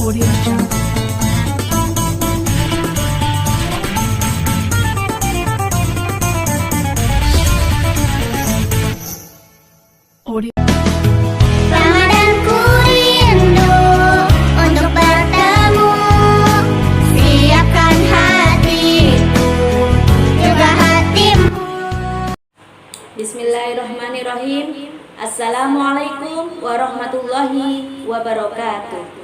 Audio Jungle. Audio. Ramadanku rindu untuk bertemu, siapkan hatiku juga hatimu. Bismillahirrahmanirrahim. Assalamualaikum warahmatullahi wabarakatuh.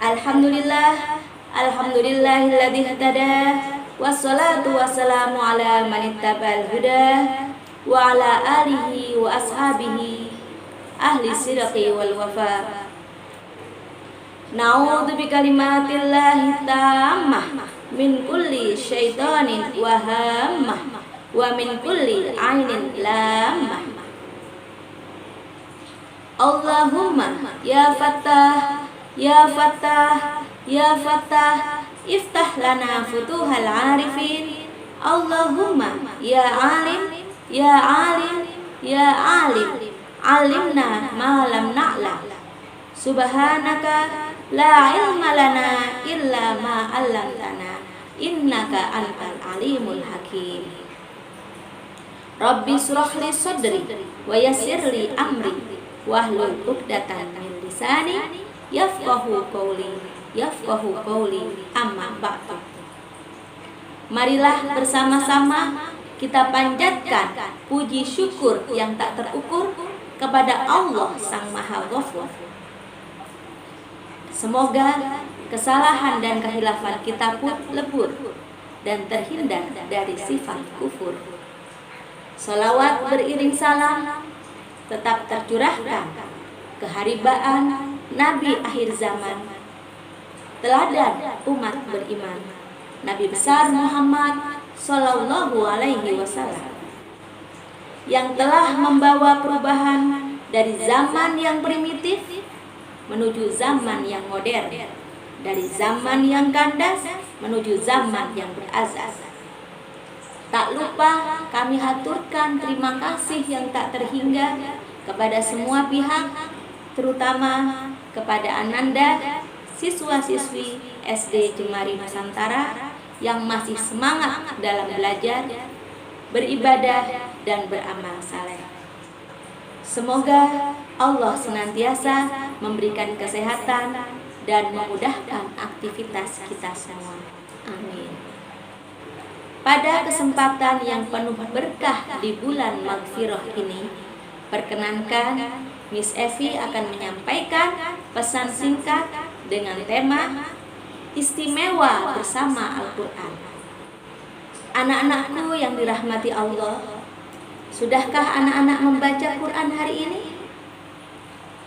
Alhamdulillahilladzi ihtada, wassalatu wassalamu ala man ittaba'al huda wa ala alihi wa ashabihi ahli sidqi wal wafa. Na'udzu bikalimatillahi tammah min kulli syaitanin wa hammah wa min kulli ainin lamah. Allahumma ya Fattah, ya Fattah, ya Fattah, iftah lana futuhal arifin. Allahumma ya alim, ya alim, ya alim, alimna ma lam na'lam. Subhanaka la ilma lana illa ma 'allamtana, innaka antal alimul hakim. Rabbi shrah li sadri wa yassir li amri wahlul 'uqdatam min lisani yafqahu qawli amma ba'du. Marilah bersama-sama kita panjatkan puji syukur yang tak terukur kepada Allah Sang Maha Ghafur. Semoga kesalahan dan kehilafan kita pun lebur dan terhindar dari sifat kufur. Salawat beriring salam tetap tercurahkan keharibaan Nabi akhir zaman, teladan umat beriman, Nabi besar Muhammad Sallallahu Alaihi Wasallam, yang telah membawa perubahan dari zaman yang primitif menuju zaman yang modern, dari zaman yang kandas menuju zaman yang berazas. Tak lupa kami haturkan terima kasih yang tak terhingga kepada semua pihak, terutama kepada Ananda, siswa-siswi SD Jemari Nusantara yang masih semangat dalam belajar, beribadah, dan beramal saleh. Semoga Allah senantiasa memberikan kesehatan dan memudahkan aktivitas kita semua. Amin. Pada kesempatan yang penuh berkah di bulan Maghfirah ini, perkenankan Miss Evi akan menyampaikan pesan singkat dengan tema Istimewa bersama Al-Quran. Anak-anakku yang dirahmati Allah, sudahkah anak-anak membaca Quran hari ini?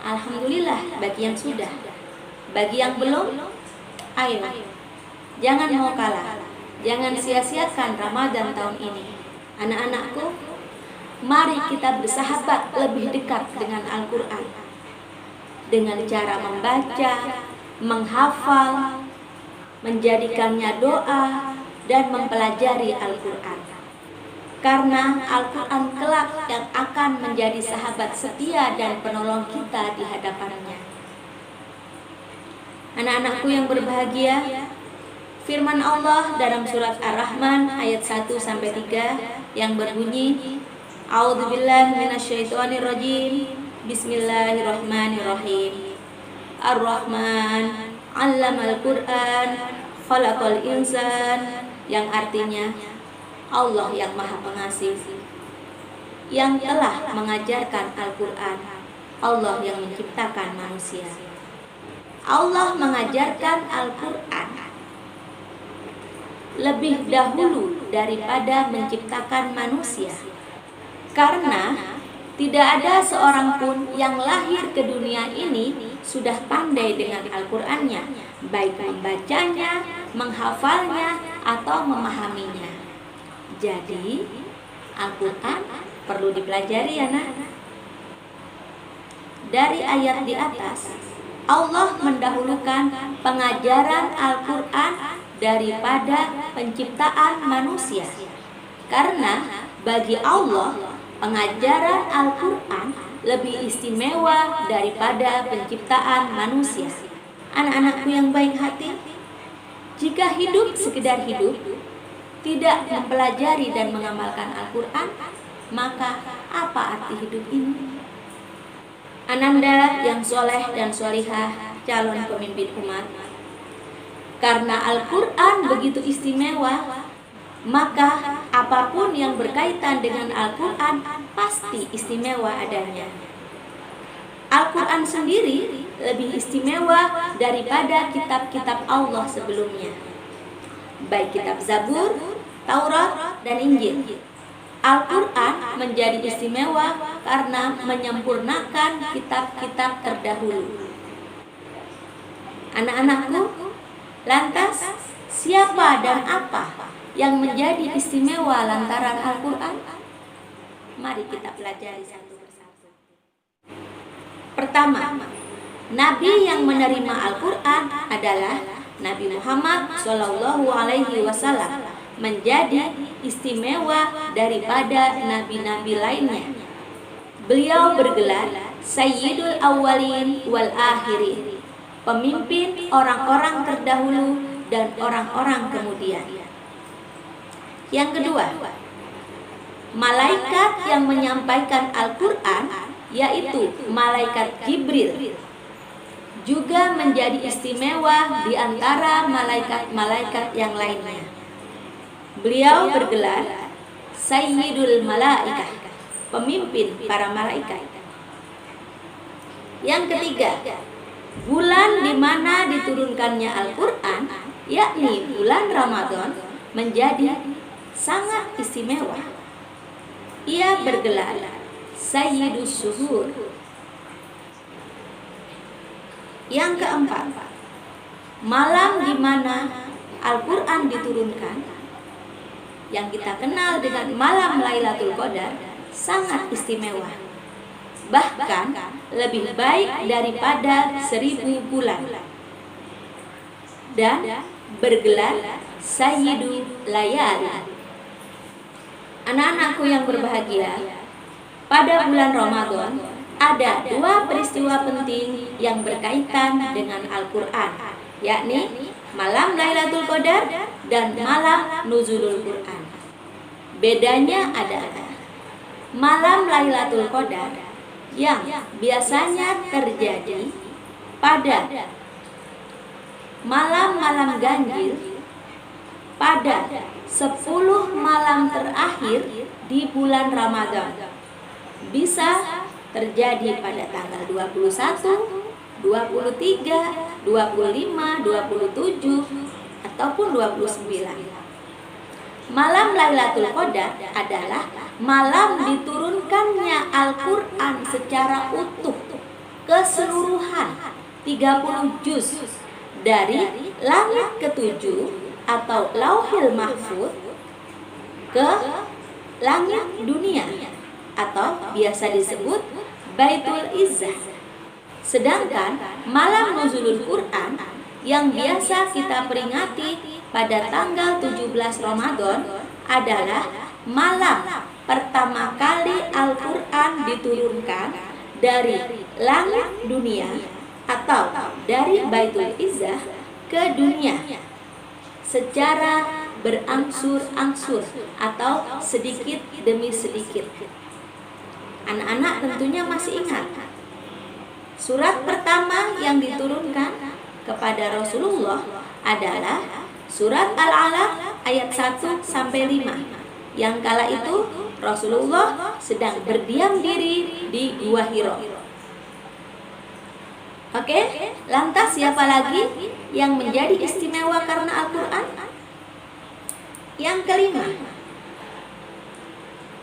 Alhamdulillah bagi yang sudah. Bagi yang belum, ayo, jangan mau kalah. Jangan sia-siakan Ramadan tahun ini. Anak-anakku, mari kita bersahabat lebih dekat dengan Al-Quran, dengan cara membaca, menghafal, menjadikannya doa, dan mempelajari Al-Quran. Karena Al-Quran kelak yang akan menjadi sahabat setia dan penolong kita di hadapannya. Anak-anakku yang berbahagia, firman Allah dalam surat Ar-Rahman ayat 1-3 yang berbunyi, A'udzubillahi minasyaitonirrajim, Bismillahirrahmanirrahim. Ar-Rahman 'allamal Qur'an, khalaqal insan, yang artinya Allah yang Maha Pengasih, yang telah mengajarkan Al-Quran, Allah yang menciptakan manusia. Allah mengajarkan Al-Quran lebih dahulu daripada menciptakan manusia, karena tidak ada seorang pun yang lahir ke dunia ini sudah pandai dengan Al-Qurannya, baik membacanya, menghafalnya, atau memahaminya. Jadi Al-Quran perlu dipelajari ya nak. Dari ayat di atas, Allah mendahulukan pengajaran Al-Quran daripada penciptaan manusia. Karena bagi Allah, pengajaran Al-Quran lebih istimewa daripada penciptaan manusia. anak-anakku yang baik hati? Jika hidup sekedar hidup, tidak mempelajari dan mengamalkan Al-Quran, maka apa arti hidup ini? Ananda yang soleh dan solihah, calon pemimpin umat, karena Al-Quran begitu istimewa, maka apapun yang berkaitan dengan Al-Quran pasti istimewa adanya. Al-Quran sendiri lebih istimewa daripada kitab-kitab Allah sebelumnya, baik kitab Zabur, Taurat, dan Injil. Al-Quran menjadi istimewa karena menyempurnakan kitab-kitab terdahulu. Anak-anakku, lantas siapa dan apa yang menjadi istimewa lantaran Al-Quran? Mari kita pelajari satu persatu. Pertama, Nabi yang menerima Al-Quran adalah Nabi Muhammad SAW, menjadi istimewa daripada nabi-nabi lainnya. Beliau bergelar Sayyidul Awwalin wal Akhirin, pemimpin orang-orang terdahulu dan orang-orang kemudian. Yang kedua, malaikat yang menyampaikan Al-Quran, yaitu malaikat Jibril, juga menjadi istimewa di antara malaikat-malaikat yang lainnya. Beliau bergelar Sayyidul Malaikah, pemimpin para malaikat. Yang ketiga, bulan di mana diturunkannya Al-Quran, yakni bulan Ramadan, menjadi sangat istimewa. Ia bergelar Sayyidus Syuhur. Yang keempat, malam di mana Al-Quran diturunkan, yang kita kenal dengan malam Lailatul Qadar, sangat istimewa, bahkan lebih baik daripada 1000 bulan, dan bergelar Sayyidul Layali. Anak-anakku yang berbahagia, pada bulan Ramadan ada 2 peristiwa penting yang berkaitan dengan Al-Quran, yakni malam Lailatul Qadar dan malam Nuzulul Quran. Bedanya adalah malam Lailatul Qadar yang biasanya terjadi pada malam-malam ganjil pada 10 malam terakhir di bulan Ramadan. Bisa terjadi pada tanggal 21, 23, 25, 27, ataupun 29. Malam Lailatul Qadar adalah malam diturunkannya Al-Quran secara utuh, keseluruhan 30 juz dari langit ke-7 atau Lauhil Mahfuz ke langit dunia, atau biasa disebut Baitul Izzah. Sedangkan malam Nuzulul Quran yang biasa kita peringati pada tanggal 17 Ramadan adalah malam pertama kali Al-Quran diturunkan dari langit dunia atau dari Baitul Izzah ke dunia secara berangsur-angsur atau sedikit demi sedikit. Anak-anak tentunya masih ingat, surat pertama yang diturunkan kepada Rasulullah adalah surat Al-Alaq ayat 1-5, yang kala itu Rasulullah sedang berdiam diri di Gua Hiro. Oke, lantas siapa lagi yang menjadi istimewa karena Al-Quran? Yang kelima,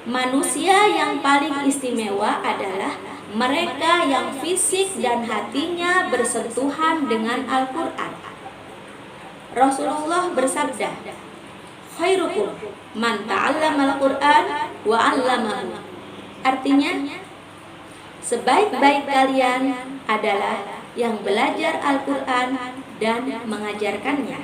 manusia yang paling istimewa adalah mereka yang fisik dan hatinya bersentuhan dengan Al-Quran. Rasulullah bersabda, khairukum man ta'allama al-Quran wa 'allamahu. Artinya, sebaik-baik kalian adalah yang belajar Al-Quran dan mengajarkannya.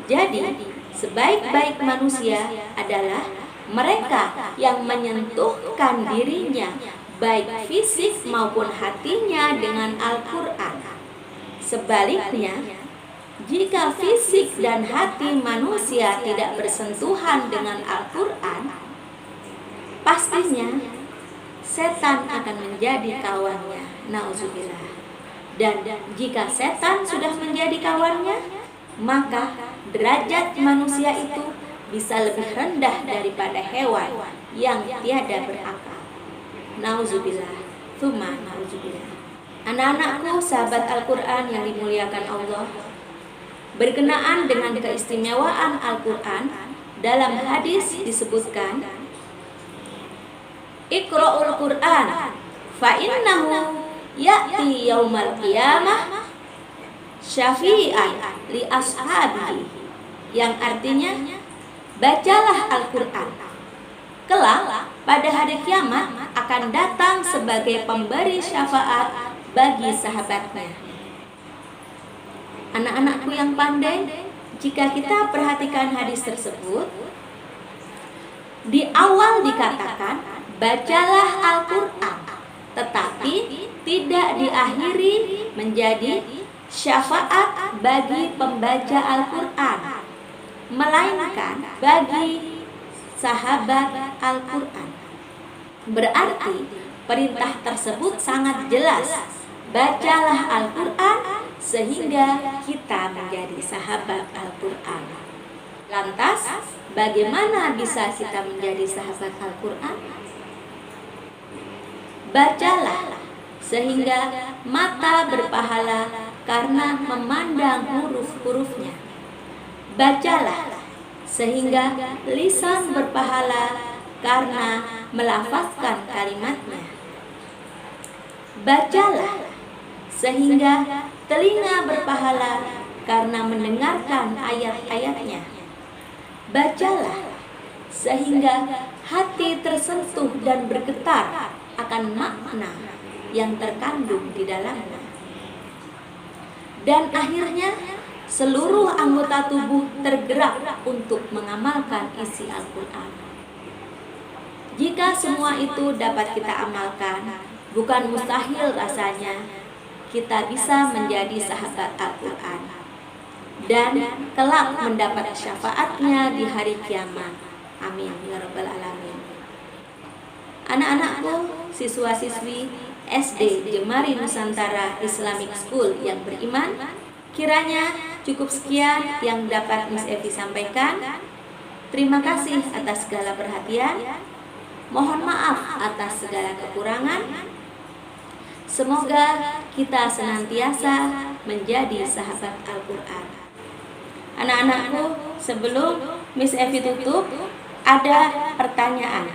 Jadi, sebaik-baik manusia adalah mereka yang menyentuhkan dirinya, baik fisik maupun hatinya, dengan Al-Quran, Sebaliknya, jika fisik dan hati manusia tidak bersentuhan dengan Al-Quran, pastinya setan akan menjadi kawannya. Nauzubillah. Dan jika setan sudah menjadi kawannya, maka derajat manusia itu bisa lebih rendah daripada hewan yang tiada berakal. Nauzubillah. Tsumma nauzubillah. Anak-anakku, sahabat Al-Quran yang dimuliakan Allah, berkenaan dengan keistimewaan Al-Quran, dalam hadis disebutkan, Iqra'ul Qur'an fa innahu ya'ti yaumal qiyamah syafi'an li ashabihi, yang artinya, bacalah Al-Quran, kelak pada hari kiamat akan datang sebagai pemberi syafaat bagi sahabatnya. Anak-anakku yang pandai, jika kita perhatikan hadis tersebut, di awal dikatakan bacalah Al-Quran, tetapi tidak diakhiri menjadi syafaat bagi pembaca Al-Quran, melainkan bagi sahabat Al-Quran. Berarti perintah tersebut sangat jelas, bacalah Al-Quran sehingga kita menjadi sahabat Al-Quran. Lantas, bagaimana bisa kita menjadi sahabat Al-Quran? Bacalah sehingga mata berpahala karena memandang huruf-hurufnya. Bacalah sehingga lisan berpahala karena melafazkan kalimatnya. Bacalah sehingga telinga berpahala karena mendengarkan ayat-ayatnya. Bacalah sehingga hati tersentuh dan bergetar akan makna yang terkandung di dalamnya. Dan akhirnya seluruh anggota tubuh tergerak untuk mengamalkan isi Al-Quran. Jika semua itu dapat kita amalkan, bukan mustahil rasanya kita bisa menjadi sahabat Al-Quran dan kelak mendapat syafaatnya di hari kiamat. Amin ya rabbal alamin. Anak-anakku, siswa-siswi SD Jemari Nusantara Islamic School yang beriman, kiranya cukup sekian yang dapat Miss Evi sampaikan. Terima kasih atas segala perhatian. Mohon maaf atas segala kekurangan. Semoga kita senantiasa menjadi sahabat Al-Quran. Anak-anakku, sebelum Miss Evi tutup, ada pertanyaan.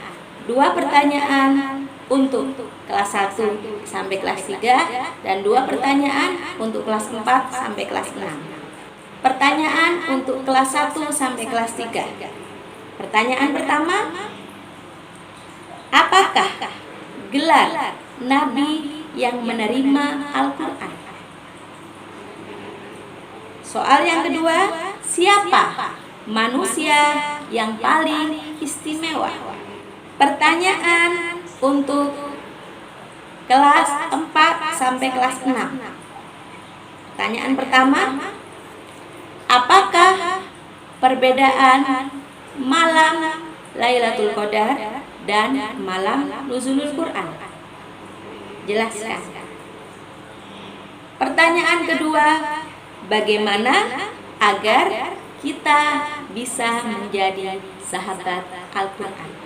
2 pertanyaan untuk kelas 1 sampai kelas 3 dan 2 pertanyaan untuk kelas 4 sampai kelas 6. Pertanyaan untuk kelas 1 sampai kelas 3. Pertanyaan pertama, apakah gelar Nabi yang menerima Al-Quran? Soal yang kedua, siapa manusia yang paling istimewa? Pertanyaan untuk kelas 4 sampai kelas 6. Pertanyaan pertama, apakah perbedaan malam Lailatul Qadar dan malam Nuzulul Quran? Jelaskan. Pertanyaan kedua, bagaimana agar kita bisa menjadi sahabat Al-Quran?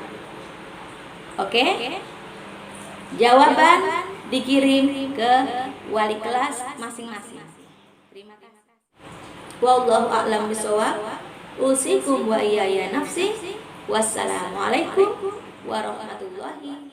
Oke? Jawaban dikirim ke wali kelas masing-masing. Terima kasih. Wallahu a'lam bishawab. Usikum wa iyaya nafsi. Wassalamualaikum warahmatullahi